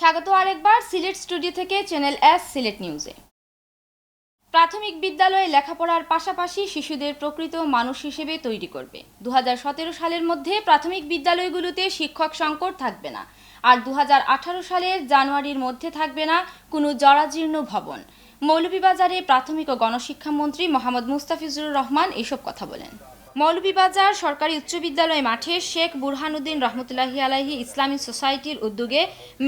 স্বাগত আরেকবার সিলেট স্টুডিও থেকে চ্যানেল এস সিলেট নিউজে। প্রাথমিক বিদ্যালয়ে লেখাপড়ার পাশাপাশি শিশুদের প্রকৃত মানুষ হিসেবে তৈরি করবে। 2017 সালের মধ্যে প্রাথমিক বিদ্যালয়গুলোতে শিক্ষক সংকট থাকবে না, আর 2018 সালের জানুয়ারির মধ্যে থাকবে না কোনো জরাজীর্ণ ভবন। মৌলভীবাজারে প্রাথমিক ও গণশিক্ষামন্ত্রী মোহাম্মদ মুস্তাফিজুর রহমান এসব কথা বলেন। মৌলভীবাজার সরকারি উচ্চ বিদ্যালয় মাঠে শেখ বুরহানুদ্দিন রহমতুল্লাহি আলাইহি ইসলামিক সোসাইটির উদ্যোগে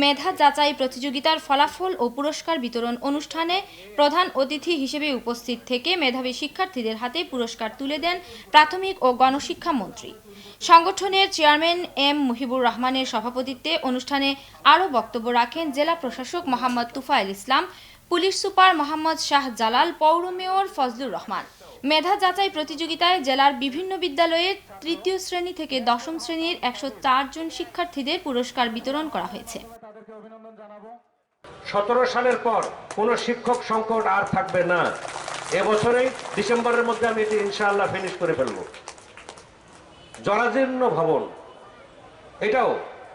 মেধা যাচাই প্রতিযোগিতার ফলাফল ও পুরস্কার বিতরণ অনুষ্ঠানে প্রধান অতিথি হিসেবে উপস্থিত থেকে মেধাবী শিক্ষার্থীদের হাতে পুরস্কার তুলে দেন প্রাথমিক ও গণশিক্ষা মন্ত্রী। সংগঠনের চেয়ারম্যান এম মুহিবুর রহমানের সভাপতিত্বে অনুষ্ঠানে আরও বক্তব্য রাখেন জেলা প্রশাসক মোহাম্মদ তুফাইল ইসলাম, পুলিশ সুপার মোহাম্মদ শাহ জালাল, পৌর মেয়র ফজলুর রহমান। মেধা যাচাই প্রতিযোগিতায় জেলার বিভিন্ন বিদ্যালয়ের তৃতীয় শ্রেণী থেকে দশম শ্রেণীর 104 জন শিক্ষার্থীদের পুরস্কার বিতরণ করা হয়েছে। 17 সালের পর কোনো শিক্ষক সংকট আর থাকবে না। এবছরেই ডিসেম্বরের মধ্যে আমি এটি ইনশাআল্লাহ ফিনিশ করে ফেলব। জরাজীর্ণ ভবন, এটাও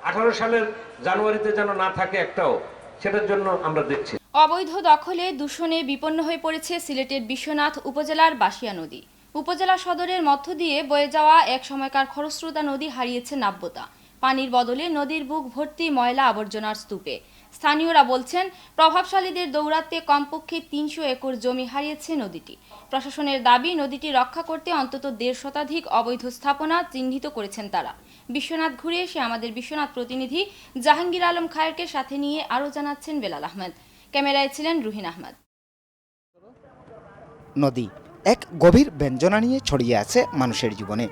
18 সালের জানুয়ারিতে যেন না থাকে একটাও, সেটার জন্য আমরা দেখছি। অবৈধ দখলে দূষণে বিপন্ন হয়ে পড়েছে সিলেটের বিশ্বনাথ উপজেলার বাসিয়া নদী। উপজেলা সদরের মধ্য দিয়ে বয়ে যাওয়া এক সময়কার খরস্রোতা নদী হারিয়েছে নাব্যতা। পানির বদলে নদীর বুক ভর্তি ময়লা আবর্জনার স্তূপে। স্থানীয়রা বলছেন, প্রভাবশালীদের দৌরাত্মে কমপক্ষে 300 একর জমি হারিয়েছে নদীটি। প্রশাসনের দাবি, নদীটি রক্ষা করতে অন্তত 1.5 শতাধিক অবৈধ স্থাপনা চিহ্নিত করেছেন তারা। বিশ্বনাথ ঘুরে এসে আমাদের বিশ্বনাথ প্রতিনিধি জাহাঙ্গীর আলম খায়েরকে সাথে নিয়ে আরও জানাচ্ছেন বেলাল আহমেদ। ক্যামেরায় ছিলেন রুহিন আহমেদ। নদী এক গভীর ব্যঞ্জনা নিয়ে ছড়িয়ে আছে মানুষের জীবনে।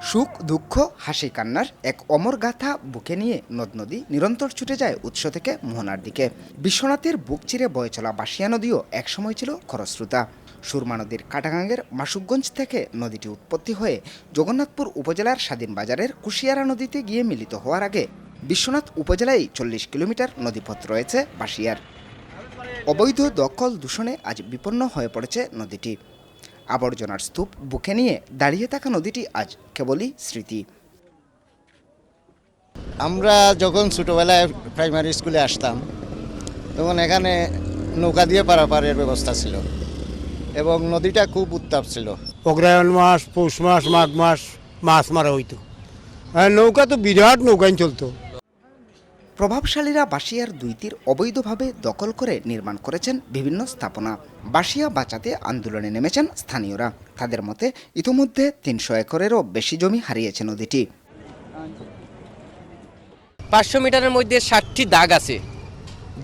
সুখ দুঃখ হাসি কান্নার এক অমর গাথা বুকে নিয়ে নদ নদী নিরন্তর ছুটে যায় উৎস থেকে মোহনার দিকে। বিশ্বনাথের বুক চিরে বয়ে চলা বাসিয়া নদীও একসময় ছিল খরস্রোতা। সুরমা নদীর কাটাগাঙ্গের মাসুকগঞ্জ থেকে নদীটি উৎপত্তি হয়ে জগন্নাথপুর উপজেলার স্বাধীন বাজারের কুশিয়ারা নদীতে গিয়ে মিলিত হওয়ার আগে বিশ্বনাথ উপজেলায় 40 কিলোমিটার নদীপথ রয়েছে বাসিয়ার। অবৈধ দখল দূষণে আজ বিপন্ন হয়ে পড়েছে নদীটি। আবর্জনার স্তূপ বুকে নিয়ে দাঁড়িয়ে থাকা নদীটি আজ কেবলই স্মৃতি। আমরা যখন ছোটোবেলায় প্রাইমারি স্কুলে আসতাম তখন এখানে নৌকা দিয়ে পারাপারের ব্যবস্থা ছিল এবং নদীটা খুব উত্তাপ ছিল। অগ্রহায়ণ মাস, পৌষ মাস, মাঘ মাস মাছ মারা হইতো। নৌকা তো বিরাট নৌকায় চলতো। প্রভাবশালীরা বাসিয়ার 2 তীর অবৈধভাবে দখল করে নির্মাণ করেছেন বিভিন্ন স্থাপনা। বাসিয়া বাঁচাতে আন্দোলনে নেমেছেন স্থানীয়রা। তাদের মতে ইতোমধ্যে 300 একরেরও বেশি জমি হারিয়েছে নদীটি। 500 মিটারের মধ্যে 60টি দাগ আছে,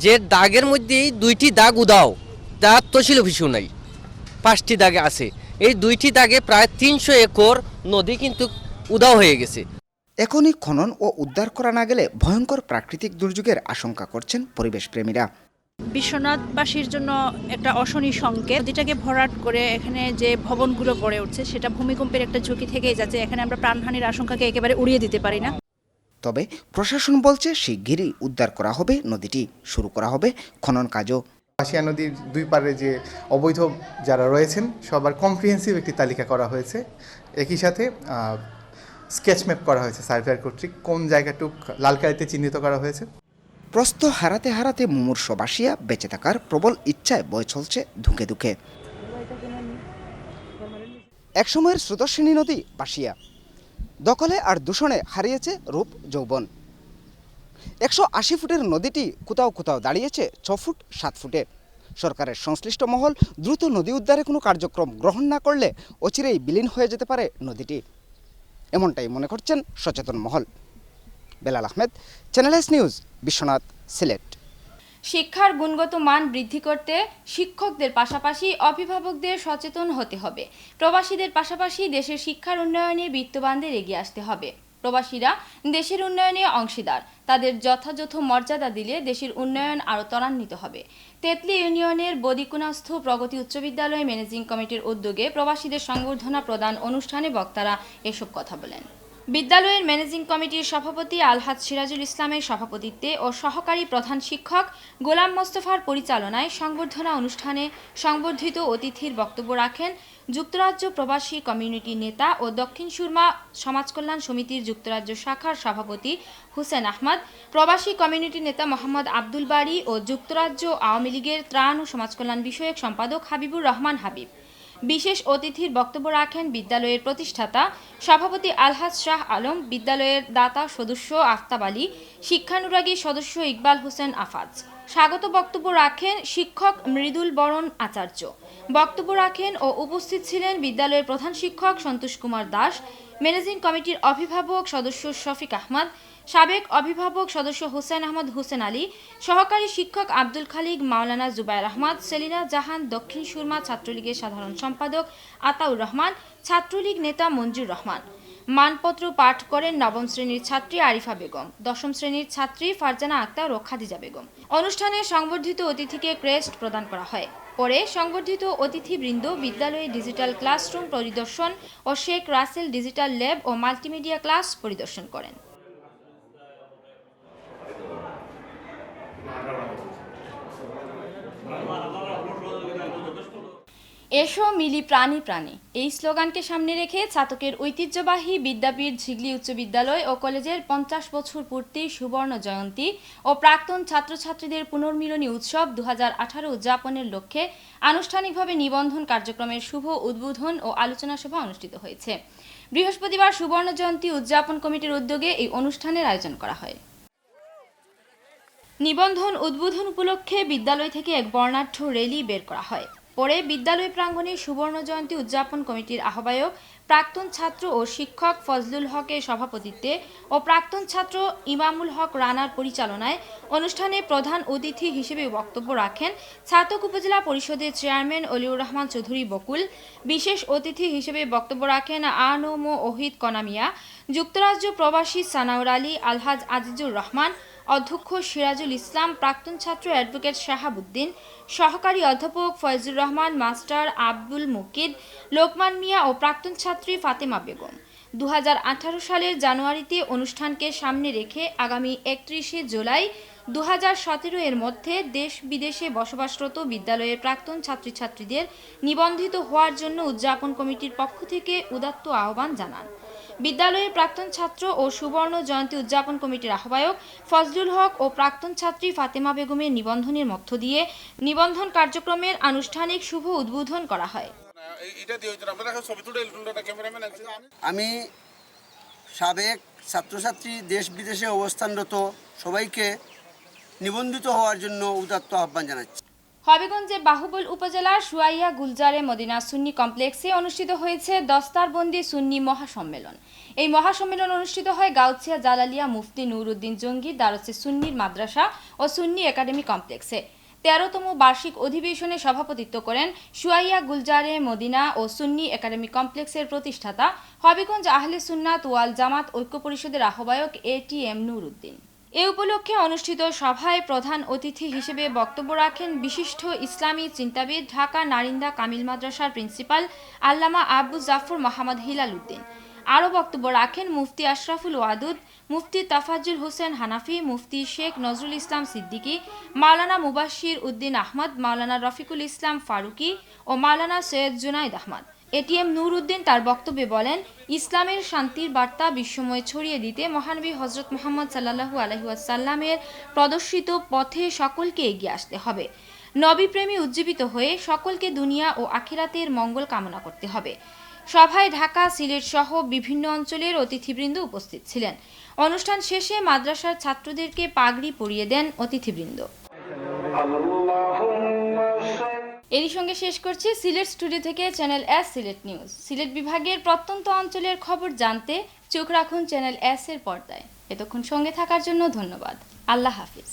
যে দাগের মধ্যে 2টি দাগ উদাও, তার তহসিল অফিসও নাই। 5টি দাগে আছে, এই 2টি দাগে প্রায় 300 একর নদী কিন্তু উদাও হয়ে গেছে। এখনই খনন ও উদ্ধার করা না গেলে ভয়ঙ্কর প্রাকৃতিক দুর্যোগের আশঙ্কা করছেন পরিবেশ প্রেমীরা। বিশ্বনাথবাসীর জন্য একটা অশনি সংকেত। নদীটাকে ভরাট করে এখানে যে ভবনগুলো গড়ে উঠছে সেটা ভূমিকম্পের একটা ঝুঁকি থেকেই যাচ্ছে। এখানে আমরা প্রাণহানির আশঙ্কাকে একেবারে উড়িয়ে দিতে পারি না। তবে প্রশাসন বলছে শিগগিরই উদ্ধার করা হবে নদীটি, শুরু করা হবে খনন কাজও। বাসিয়া নদীর 2 পারে যে অবৈধ যারা রয়েছেন সবার কম্প্রিহেন্সিভ একটি তালিকা করা হয়েছে। একই সাথে স্কেচ ম্যাপ করা হয়েছে সার্ভেয়ার কর্তৃক, কোন জায়গাটুক লালকালিতে চিহ্নিত করা হয়েছে। প্রস্থ হারাতে হারাতে মুমূর্ষ বাসিয়া বেঁচে থাকার প্রবল ইচ্ছায় বয়ে চলছে ধুকে ধুকে। একসময়ের স্রোতস্বিনী নদী বাসিয়া দখলে আর দূষণে হারিয়েছে রূপ যৌবন। 180 ফুটের নদীটি কোথাও কোথাও দাঁড়িয়েছে 6 ফুট 7 ফুটে। সরকারের সংশ্লিষ্ট মহল দ্রুত নদী উদ্ধারে কোনো কার্যক্রম গ্রহণ না করলে অচিরেই বিলীন হয়ে যেতে পারে নদীটি, এমনটাই মনে করছেন সচেতন মহল। Belal Ahmed, channel S news, Biswanath, Sylhet. শিক্ষার গুণগত মান বৃদ্ধি করতে শিক্ষকদের পাশাপাশি অভিভাবকদের সচেতন হতে হবে। প্রবাসীদের পাশাপাশি দেশের শিক্ষার উন্নয়নে বিত্তবানদের এগিয়ে আসতে হবে। প্রবাসীরা দেশের উন্নয়নে অংশীদার, তাদের যথাযথ মর্যাদা দিলে দেশের উন্নয়ন আরও ত্বরান্বিত হবে। তেতলি ইউনিয়নের বদিকুনাস্থ প্রগতি উচ্চ বিদ্যালয় ম্যানেজিং কমিটির উদ্যোগে প্রবাসীদের সংবর্ধনা প্রদান অনুষ্ঠানে বক্তারা এসব কথা বলেন। বিদ্যালয়ের ম্যানেজিং কমিটির সভাপতি আলহাজ সিরাজুল ইসলামের সভাপতিত্বে ও সহকারী প্রধান শিক্ষক গোলাম মোস্তফার পরিচালনায় সংবর্ধনা অনুষ্ঠানে সংবর্ধিত অতিথির বক্তব্য রাখেন যুক্তরাজ্য প্রবাসী কমিউনিটি নেতা ও দক্ষিণ সুরমা সমাজকল্যাণ সমিতির যুক্তরাজ্য শাখার সভাপতি হুসেন আহমদ, প্রবাসী কমিউনিটি নেতা মোহাম্মদ আব্দুল বারী ও যুক্তরাজ্য আওয়ামী লীগের ত্রাণ ও সমাজকল্যাণ বিষয়ক সম্পাদক হাবিবুর রহমান হাবিব। বিশেষ অতিথির বক্তব্য রাখেন বিদ্যালয়ের প্রতিষ্ঠাতা সভাপতি আলহাজ শাহ আলম, বিদ্যালয়ের দাতা সদস্য আফতাব আলী, শিক্ষানুরাগী সদস্য ইকবাল হোসেন আফাজ। স্বাগত বক্তব্য রাখেন শিক্ষক মৃদুল বরণ আচার্য। বক্তব্য রাখেন ও উপস্থিত ছিলেন বিদ্যালয়ের প্রধান শিক্ষক সন্তোষ কুমার দাস, ম্যানেজিং কমিটির অভিভাবক সদস্য শফিক আহমদ, সাবেক অভিভাবক সদস্য হোসেন আহমদ হোসেন আলী, সহকারী শিক্ষক আব্দুল খালিক, মাওলানা জুবায়ের আহমদ, সেলিনা জাহান, দক্ষিণ সুরমা ছাত্রলীগের সাধারণ সম্পাদক আতাউর রহমান, ছাত্রলীগ নেতা মঞ্জুর রহমান। মানপত্র পাঠ করেন নবম শ্রেণীর ছাত্রী আরিফা বেগম, দশম শ্রেণীর ছাত্রী ফারজানা আক্তার ও খাদিজা বেগম। অনুষ্ঠানে সংবর্ধিত অতিথিকে ক্রেস্ট প্রদান করা হয়। পরে সংবর্ধিত অতিথিবৃন্দ বিদ্যালয়ে ডিজিটাল ক্লাসরুম পরিদর্শন ও শেখ রাসেল ডিজিটাল ল্যাব ও মাল্টিমিডিয়া ক্লাস পরিদর্শন করেন। এসো মিলি প্রাণী প্রাণী এই স্লোগানকে সামনে রেখে ছাতকের ঐতিহ্যবাহী বিদ্যাপীঠ ঝিগলি উচ্চ বিদ্যালয় ও কলেজের 50 বছর পূর্তি সুবর্ণ জয়ন্তী ও প্রাক্তন ছাত্রছাত্রীদের পুনর্মিলনী উৎসব 2018 উদযাপনের লক্ষ্যে আনুষ্ঠানিকভাবে নিবন্ধন কার্যক্রমের শুভ উদ্বোধন ও আলোচনা সভা অনুষ্ঠিত হয়েছে। বৃহস্পতিবার সুবর্ণ জয়ন্তী উদযাপন কমিটির উদ্যোগে এই অনুষ্ঠানের আয়োজন করা হয়। নিবন্ধন উদ্বোধন উপলক্ষে বিদ্যালয় থেকে এক বর্ণাঢ্য র্যালি বের করা হয়। পরে বিদ্যালয় প্রাঙ্গণে সুবর্ণ জয়ন্তী উদযাপন কমিটির আহ্বায়ক প্রাক্তন ছাত্র ও শিক্ষক ফজলুল হকের সভাপতিত্বে ও প্রাক্তন ছাত্র ইমামুল হক রানার পরিচালনায় অনুষ্ঠানে প্রধান অতিথি হিসেবে বক্তব্য রাখেন ছাতক উপজেলা পরিষদের চেয়ারম্যান অলিউর রহমান চৌধুরী বকুল। বিশেষ অতিথি হিসেবে বক্তব্য রাখেন আনম ওহিদ কনামিয়া, যুক্তরাজ্য প্রবাসী সানাউর আলী, আলহাজ আজিজুর রহমান, অধ্যক্ষ সিরাজুল ইসলাম, প্রাক্তন ছাত্র অ্যাডভোকেট শাহাবুদ্দিন, সহকারী অধ্যাপক ফয়জুর রহমান, মাস্টার আব্দুল মুকিদ, লোকমান মিয়া ও প্রাক্তন ছাত্রী ফাতেমা বেগম। 2018 সালের জানুয়ারিতে অনুষ্ঠানকে সামনে রেখে আগামী 31 জুলাই 2017 এর মধ্যে দেশ বিদেশে বসবাসরত বিদ্যালয়ের প্রাক্তন ছাত্রছাত্রীদের নিবন্ধিত হওয়ার জন্য উদযাপন কমিটির পক্ষ থেকে উদাত্ত আহ্বান জানান বিদ্যালয়ের প্রাক্তন ছাত্র ও সুবর্ণ জয়ন্তী উদযাপন কমিটির আহ্বায়ক ফজলুল হক ও প্রাক্তন ছাত্রী ফাতেমা বেগমের নিবন্ধনের মধ্য দিয়ে নিবন্ধন কার্যক্রমের আনুষ্ঠানিক শুভ উদ্বোধন করা হয়। আমি সাবেক ছাত্রছাত্রী দেশ বিদেশে অবস্থানরত সবাইকে নিবন্ধিত হওয়ার জন্য উদাত্ত আহ্বান জানাচ্ছি। হবিগঞ্জে বাহুবল উপজেলার সুয়াইয়া গুলজারে মদিনা সুন্নি কমপ্লেক্সে অনুষ্ঠিত হয়েছে দস্তারবন্দি সুন্নি মহাসম্মেলন। এই মহাসম্মেলন অনুষ্ঠিত হয় গাউছিয়া জালালিয়া মুফতি নুর উদ্দিন জঙ্গি দারসে সুন্নির মাদ্রাসা ও সুন্নি একাডেমি কমপ্লেক্সে। 13তম বার্ষিক অধিবেশনে সভাপতিত্ব করেন সুয়াইয়া গুলজারে মদিনা ও সুন্নি একাডেমি কমপ্লেক্সের প্রতিষ্ঠাতা হবিগঞ্জ আহলে সুন্নাত ওয়াল জামাত ঐক্য পরিষদের আহ্বায়ক এটিএম নুর উদ্দিন। এ উপলক্ষে অনুষ্ঠিত সভায় প্রধান অতিথি হিসেবে বক্তব্য রাখেন বিশিষ্ট ইসলামী চিন্তাবিদ ঢাকা নারিন্দা কামিল মাদ্রাসার প্রিন্সিপাল আল্লামা আবু জাফর মোহাম্মদ হিলাল উদ্দিন। আরও বক্তব্য রাখেন মুফতি আশরাফুল ওয়াদুদ, মুফতি তাফাজ্জুল হোসেন হানাফি, মুফতি শেখ নজরুল ইসলাম সিদ্দিকী, মাওলানা মুবাশশির উদ্দিন আহমদ, মাওলানা রফিকুল ইসলাম ফারুকি ও মাওলানা সৈয়দ জুনাইদ আহমদ। এটিএম নূর উদ্দিন তার বক্তব্যে বলেন, ইসলামের শান্তির বার্তা বিশ্বময় ছড়িয়ে দিতে মহানবী হজরত মুহাম্মদ সাল্লাল্লাহু আলাইহি ওয়াসাল্লামের প্রদর্শিত পথে সকলকে এগিয়ে আসতে হবে। নবীপ্রেমী উজ্জীবিত হয়ে সকলকে দুনিয়া ও আখিরাতের মঙ্গল কামনা করতে হবে। সভায় ঢাকা, সিলেট সহ বিভিন্ন অঞ্চলের অতিথিবৃন্দ উপস্থিত ছিলেন। অনুষ্ঠান শেষে মাদ্রাসার ছাত্রদেরকে পাগড়ি পরিয়ে দেন অতিথিবৃন্দ। এরই সঙ্গে শেষ করছি সিলেট স্টুডিও থেকে channel S Sylhet news. Sylhet বিভাগের প্রত্যন্ত অঞ্চলের খবর জানতে চোখ রাখুন চ্যানেল এস এর পর্দায়। এতক্ষণ সঙ্গে থাকার জন্য ধন্যবাদ। আল্লাহ হাফিজ।